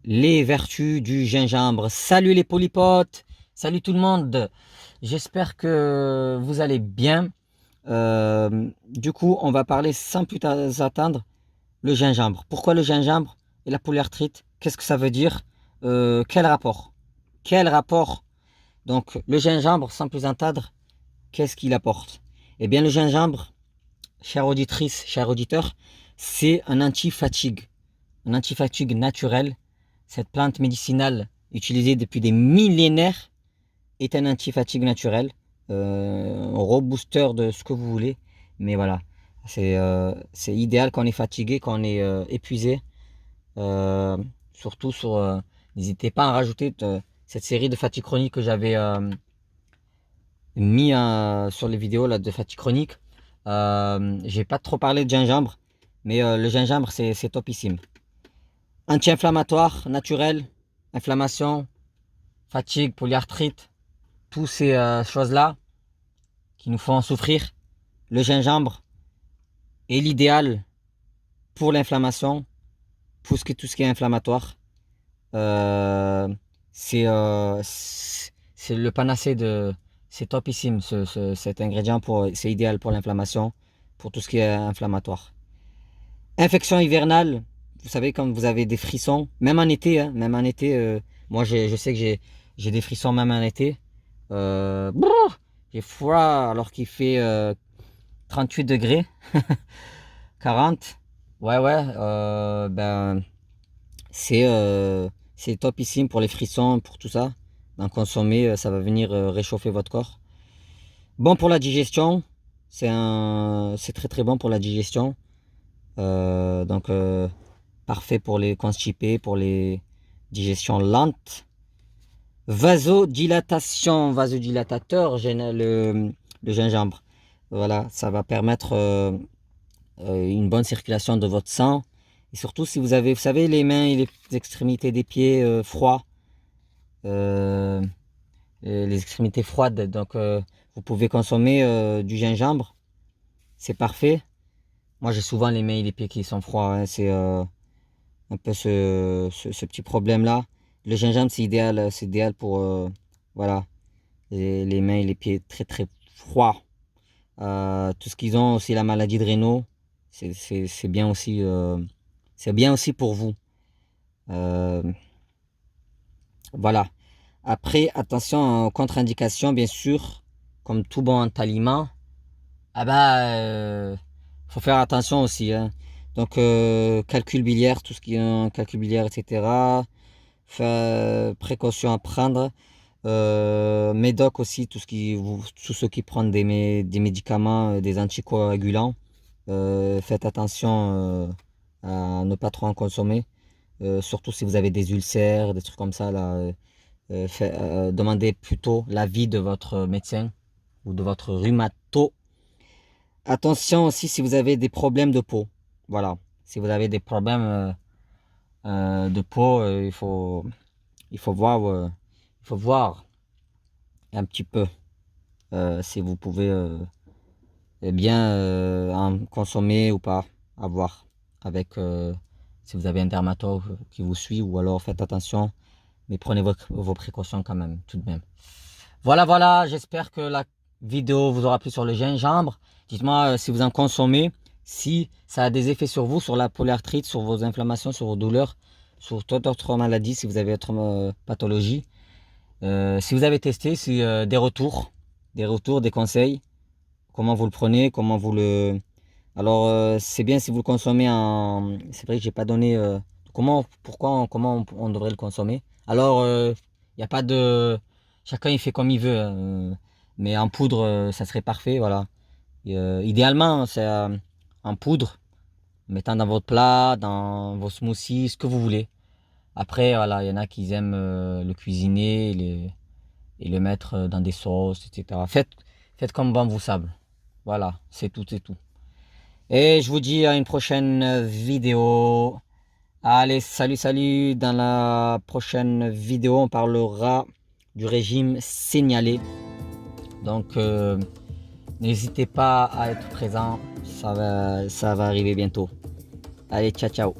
les vertus du gingembre. Salut les polypotes, salut tout le monde. J'espère que vous allez bien. Du coup, on va parler sans plus attendre le gingembre. Pourquoi le gingembre et la polyarthrite? Qu'est-ce que ça veut dire? Quel rapport? Quel rapport? Donc, le gingembre, sans plus attendre, qu'est-ce qu'il apporte? Eh bien, le gingembre, chère auditrice, cher auditeur, c'est un anti-fatigue. Un anti-fatigue naturel. Cette plante médicinale utilisée depuis des millénaires est un anti-fatigue naturel, un rebooster de ce que vous voulez. Mais voilà, c'est idéal quand on est fatigué, quand on est épuisé. Euh, surtout n'hésitez pas à rajouter cette série de fatigue chronique que j'avais mis sur les vidéos là, de fatigue chronique. J'ai pas trop parlé de gingembre, mais le gingembre c'est topissime. Anti-inflammatoire, naturel, inflammation, fatigue, polyarthrite, toutes ces choses-là qui nous font souffrir. Le gingembre est l'idéal pour l'inflammation, pour tout ce qui est inflammatoire. Euh, c'est le panacée de... C'est topissime cet ingrédient, c'est idéal pour l'inflammation, pour tout ce qui est inflammatoire. Infection hivernale, vous savez, quand vous avez des frissons, même en été, hein, même en été, moi je sais que j'ai des frissons même en été. J'ai froid alors qu'il fait 38 degrés, 40. Ouais, ouais, c'est topissime pour les frissons, pour tout ça. D'en consommer, ça va venir réchauffer votre corps. Bon pour la digestion, c'est très très bon pour la digestion. Donc parfait pour les constipés, pour les digestions lentes. Vasodilatateur, le gingembre. Voilà, ça va permettre une bonne circulation de votre sang. Et surtout si vous avez, vous savez, les mains et les extrémités des pieds froids, euh, les extrémités froides, donc vous pouvez consommer du gingembre. C'est parfait. Moi, j'ai souvent les mains et les pieds qui sont froids, hein. C'est un peu ce petit problème-là. Le gingembre, c'est idéal pour voilà, les mains et les pieds très très froids. Tout ce qu'ils ont aussi, la maladie de Raynaud, c'est bien aussi, c'est bien aussi pour vous. Euh, voilà. Après, attention aux contre-indications, bien sûr, comme tout bon aliment. Ah bah, faut faire attention aussi, hein. Donc, calcul biliaire, tout ce qui est calcul biliaire, etc. Précaution à prendre. Médoc aussi, tous ceux qui prennent des médicaments, des anticoagulants. Faites attention à ne pas trop en consommer. Surtout si vous avez des ulcères, des trucs comme ça, là. Demandez plutôt l'avis de votre médecin ou de votre rhumato. Attention aussi si vous avez des problèmes de peau. Voilà. Si vous avez des problèmes de peau, il faut voir, un petit peu si vous pouvez eh bien en consommer ou pas. À voir avec si vous avez un dermato qui vous suit ou alors faites attention. Mais prenez vos précautions quand même, tout de même. Voilà, voilà, j'espère que la vidéo vous aura plu sur le gingembre. Dites-moi si vous en consommez, si ça a des effets sur vous, sur la polyarthrite, sur vos inflammations, sur vos douleurs, sur toute autre maladie, si vous avez autre pathologie. Si vous avez testé, si des retours, des conseils, comment vous le prenez, comment vous le... Alors, c'est bien si vous le consommez en... C'est vrai que j'ai pas donné... comment on devrait le consommer. Alors, il n'y a pas de... Chacun, il fait comme il veut, hein. Mais en poudre, ça serait parfait, voilà. Et, idéalement, c'est en poudre, mettant dans votre plat, dans vos smoothies, ce que vous voulez. Après, voilà, il y en a qui aiment le cuisiner et le mettre dans des sauces, etc. Faites comme bon vous semble. Voilà, c'est tout, c'est tout. Et je vous dis à une prochaine vidéo. Allez, salut, salut. Dans la prochaine vidéo, on parlera du régime signalé. Donc, n'hésitez pas à être présent. Ça va arriver bientôt. Allez, ciao, ciao.